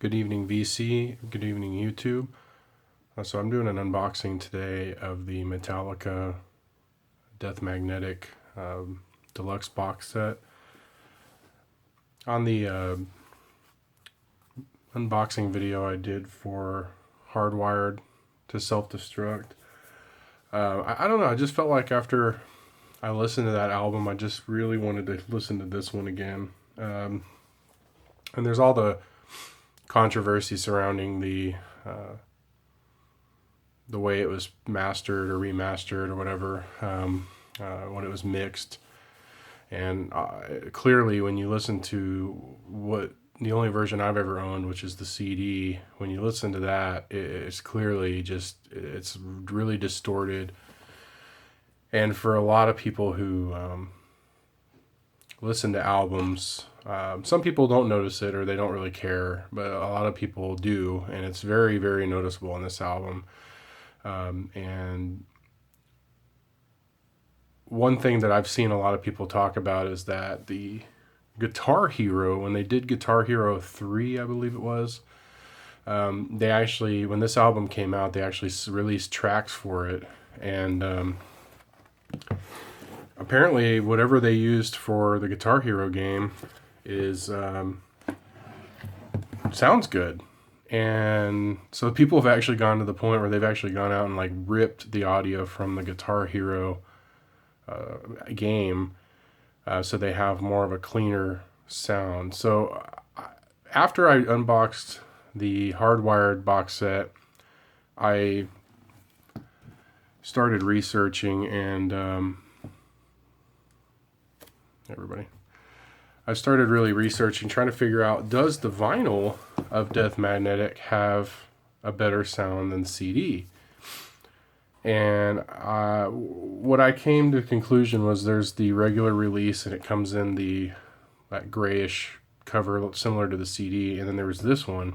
Good evening, VC. Good evening, YouTube. So I'm doing an unboxing today of the Metallica Death Magnetic Deluxe box set. On the unboxing video I did for Hardwired to Self-Destruct, I don't know, I just felt like after I listened to that album, I just really wanted to listen to this one again. And there's all the controversy surrounding the way it was mastered or remastered or whatever when it was mixed. And clearly, when you listen to what the only version I've ever owned, which is the CD, when you listen to that, it's clearly just, it's really distorted. And for a lot of people who listen to albums, some people don't notice it or they don't really care, but a lot of people do, and it's very, very noticeable on this album. And one thing that I've seen a lot of people talk about is that the Guitar Hero, when they did Guitar Hero 3, I believe it was, they actually, when this album came out, they actually released tracks for it. And apparently whatever they used for the Guitar Hero game is sounds good. And so people have actually gone to the point where they've actually gone out and like ripped the audio from the Guitar Hero game, so they have more of a cleaner sound. So after I unboxed the Hardwired box set, I started researching, and I started really researching, trying to figure out, does the vinyl of Death Magnetic have a better sound than CD? And what I came to the conclusion was there's the regular release, and it comes in that grayish cover similar to the CD, and then there was this one.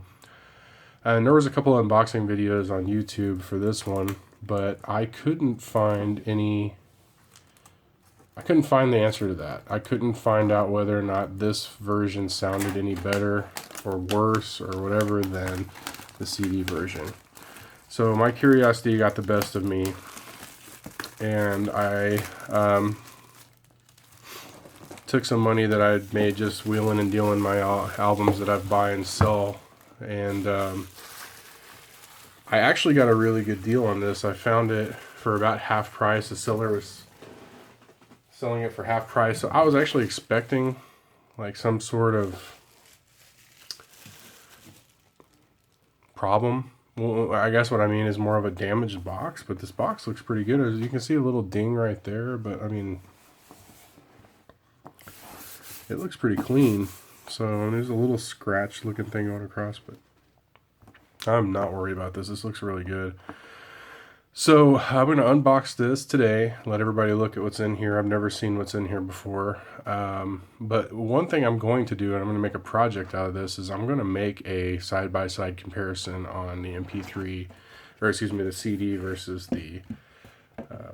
And there was a couple of unboxing videos on YouTube for this one, but I couldn't find the answer to that. I couldn't find out whether or not this version sounded any better or worse or whatever than the CD version. So my curiosity got the best of me, and I took some money that I'd made just wheeling and dealing my albums that I buy and sell, and I actually got a really good deal on this. I found it for about half price. The seller was selling it for half price, so I was actually expecting like some sort of problem. Well, I guess what I mean is more of a damaged box, but this box looks pretty good. As you can see, a little ding right there, but I mean, it looks pretty clean. So there's a little scratch looking thing going across, but I'm not worried about this. This looks really good. So I'm going to unbox this today, let everybody look at what's in here. I've never seen what's in here before. But one thing I'm going to do, and I'm going to make a project out of this, is I'm going to make a side-by-side comparison on the the CD versus the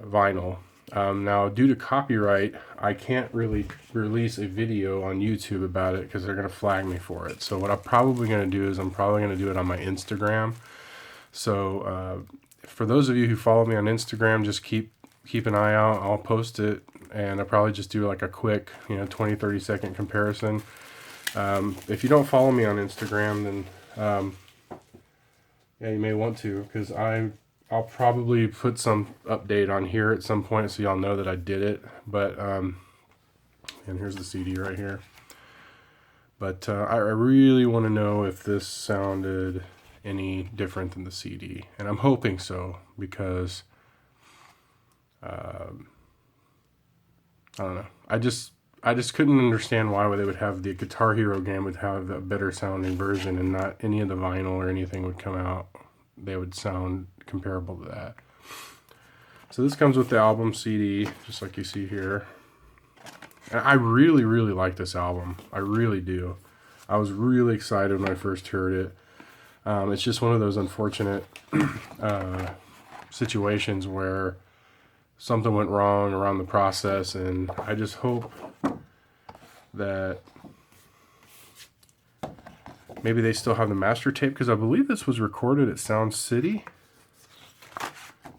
vinyl. Now, due to copyright, I can't really release a video on YouTube about it because they're going to flag me for it. So what I'm probably going to do is I'm probably going to do it on my Instagram. So for those of you who follow me on Instagram, just keep an eye out. I'll post it, and I'll probably just do like a quick 20-30 second comparison. If you don't follow me on Instagram, then yeah, you may want to, because I'll probably put some update on here at some point so y'all know that I did it. But and here's the CD right here. But I really want to know if this sounded any different than the CD, and I'm hoping so, because I don't know, I just couldn't understand why they would have the Guitar Hero game would have a better sounding version and not any of the vinyl or anything would come out. They would sound comparable to that. So this comes with the album CD, just like you see here. And I really, really like this album. I really do. I was really excited when I first heard it. It's just one of those unfortunate situations where something went wrong around the process, and I just hope that maybe they still have the master tape, because I believe this was recorded at Sound City,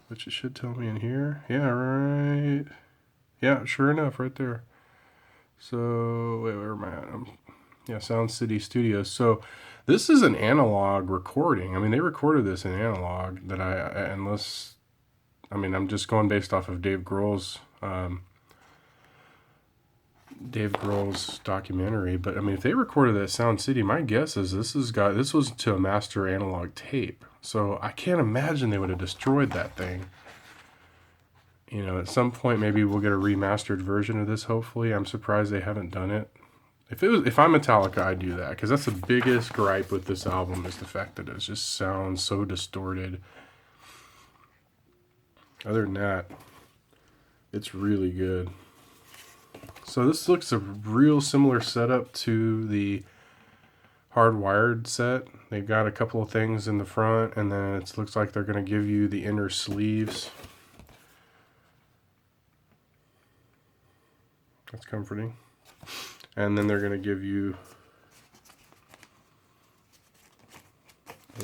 which it should tell me in here. Yeah, right. Yeah, sure enough, right there. So, wait, where am I at? Yeah, Sound City Studios. So, this is an analog recording. I mean, they recorded this in analog. I'm just going based off of Dave Grohl's documentary. But I mean, if they recorded it at Sound City, my guess is this was to a master analog tape. So I can't imagine they would have destroyed that thing. You know, at some point maybe we'll get a remastered version of this. Hopefully, I'm surprised they haven't done it. If I'm Metallica, I'd do that, because that's the biggest gripe with this album, is the fact that it just sounds so distorted. Other than that, it's really good. So this looks a real similar setup to the hardwired set. They've got a couple of things in the front, and then it looks like they're going to give you the inner sleeves. That's comforting. And then they're going to give you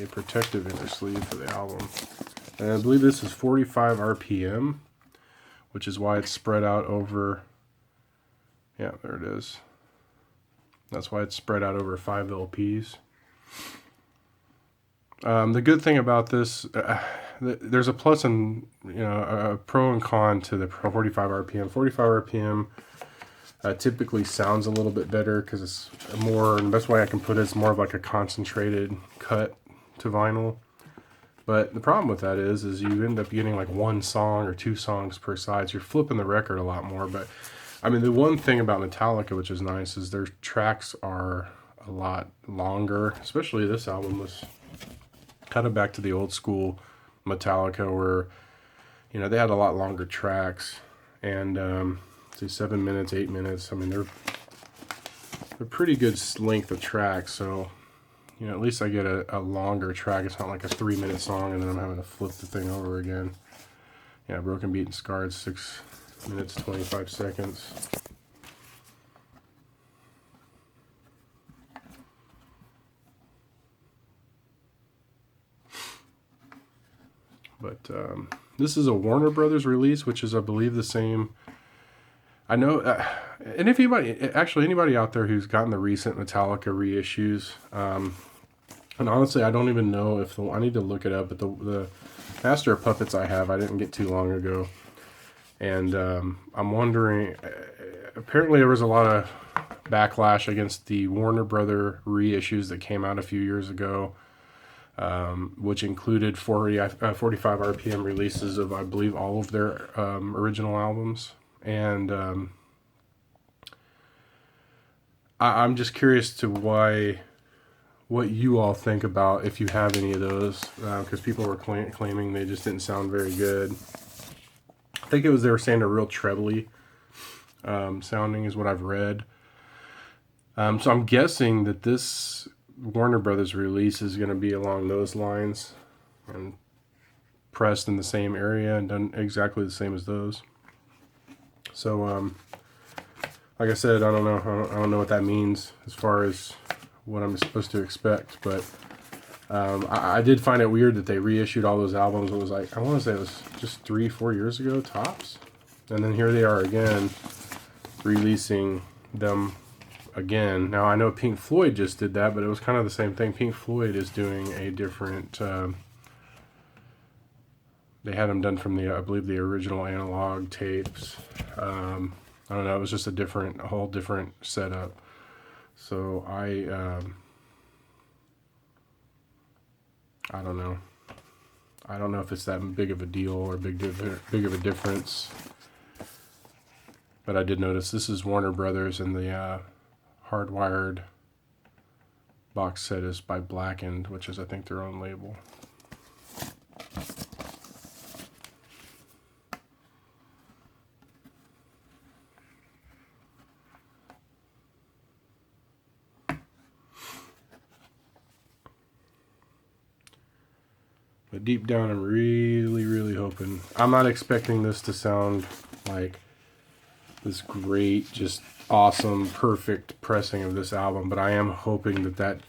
a protective inner sleeve for the album. And I believe this is 45 RPM, which is why it's spread out over, yeah, there it is. That's why it's spread out over 5 LPs. The good thing about this, there's a plus and, a pro and con to the 45 RPM. 45 RPM typically sounds a little bit better, because it's more, and the best way I can put it, it's more of like a concentrated cut to vinyl. But the problem with that is you end up getting like 1 song or 2 songs per side, so you're flipping the record a lot more. But I mean, the one thing about Metallica, which is nice, is their tracks are a lot longer. Especially this album was kind of back to the old school Metallica, where they had a lot longer tracks, and 7 minutes, 8 minutes. I mean, they're pretty good length of tracks. So at least I get a longer track. It's not like a 3-minute song and then I'm having to flip the thing over again. Yeah, Broken Beat and Scarred, 6 minutes 25 seconds. But this is a Warner Brothers release, which is, I believe, the same. I know, and if anybody out there who's gotten the recent Metallica reissues, and honestly, I don't even know if I need to look it up, but the Master of Puppets I didn't get too long ago, and I'm wondering, apparently there was a lot of backlash against the Warner Brother reissues that came out a few years ago, which included 45 RPM releases of, I believe, all of their original albums. And I'm just curious to what you all think about, if you have any of those, because people were claiming they just didn't sound very good. I think they were saying they're real trebly sounding is what I've read. So I'm guessing that this Warner Brothers release is going to be along those lines and pressed in the same area and done exactly the same as those. So, like I said, I don't know what that means as far as what I'm supposed to expect, but I did find it weird that they reissued all those albums. It was like, I want to say it was just 3-4 years ago, tops. And then here they are again, releasing them again. Now, I know Pink Floyd just did that, but it was kind of the same thing. Pink Floyd is doing a different... they had them done from I believe, the original analog tapes. I don't know. It was just a whole different setup. So I don't know. I don't know if it's that big of a deal or big of a difference. But I did notice this is Warner Brothers, and the hardwired box set is by Blackened, which is, I think, their own label. But deep down, I'm really, really hoping. I'm not expecting this to sound like this great, just awesome, perfect pressing of this album, but I am hoping that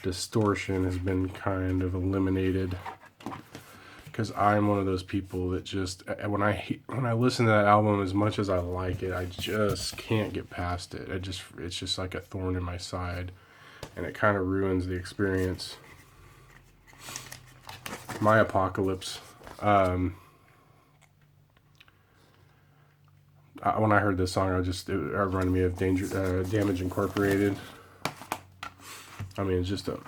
distortion has been kind of eliminated, because I'm one of those people that just, when I listen to that album, as much as I like it, I just can't get past it. It's just like a thorn in my side, and it kind of ruins the experience. My Apocalypse. When I heard this song, it reminded me of Damage Incorporated. I mean, it's just a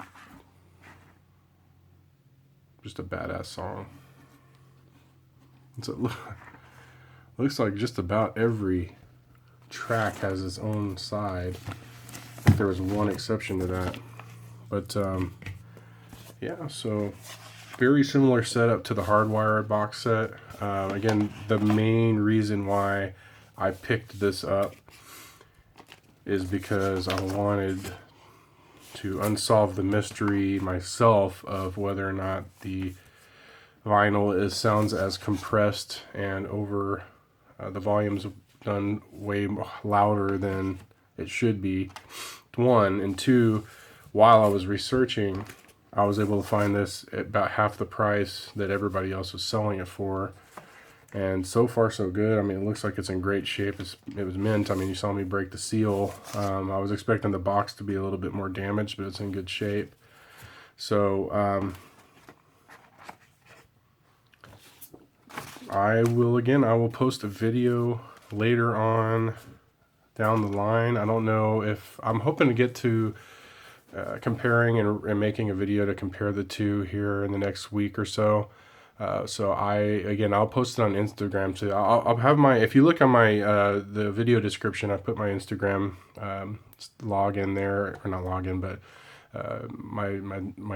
badass song. Looks like just about every track has its own side. I think there was one exception to that, but yeah. So very similar setup to the Hardwired box set. Again, the main reason why I picked this up is because I wanted to unsolve the mystery myself of whether or not the vinyl sounds as compressed and over the volume's done way louder than it should be, one. And two, while I was researching, I was able to find this at about half the price that everybody else was selling it for. And so far so good. I mean, it looks like it's in great shape. It was mint. I mean, you saw me break the seal. I was expecting the box to be a little bit more damaged, but it's in good shape. So I will post a video later on down the line. I don't know if I'm hoping to get to comparing and making a video to compare the two here in the next week or so. So I'll post it on Instagram too. I'll have if you look on my the video description, I put my Instagram login there, or not login, but my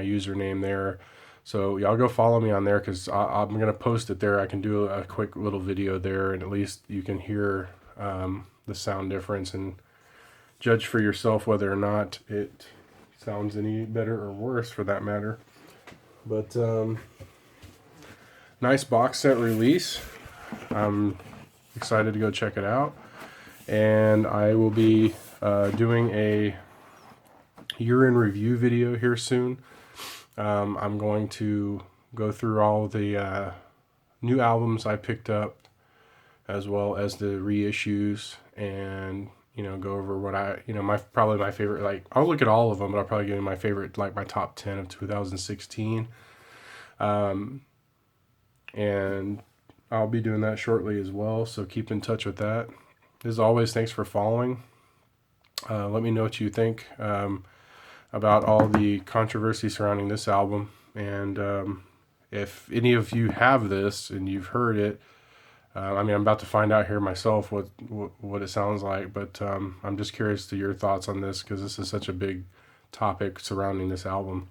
username there. So y'all go follow me on there, because I'm gonna post it there. I can do a quick little video there, and at least you can hear the sound difference and judge for yourself whether or not it sounds any better or worse, for that matter. But nice box set release. I'm excited to go check it out, and I will be doing a year-in review video here soon. I'm going to go through all the new albums I picked up, as well as the reissues, and go over what probably my favorite. Like, I'll look at all of them, but I'll probably give you my favorite, like my top 10 of 2016. And I'll be doing that shortly as well, so keep in touch with that. As always, thanks for following. Let me know what you think about all the controversy surrounding this album, and if any of you have this and you've heard it, I'm about to find out here myself what it sounds like, but I'm just curious to your thoughts on this, because this is such a big topic surrounding this album.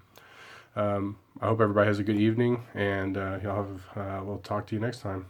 I hope everybody has a good evening, and we'll talk to you next time.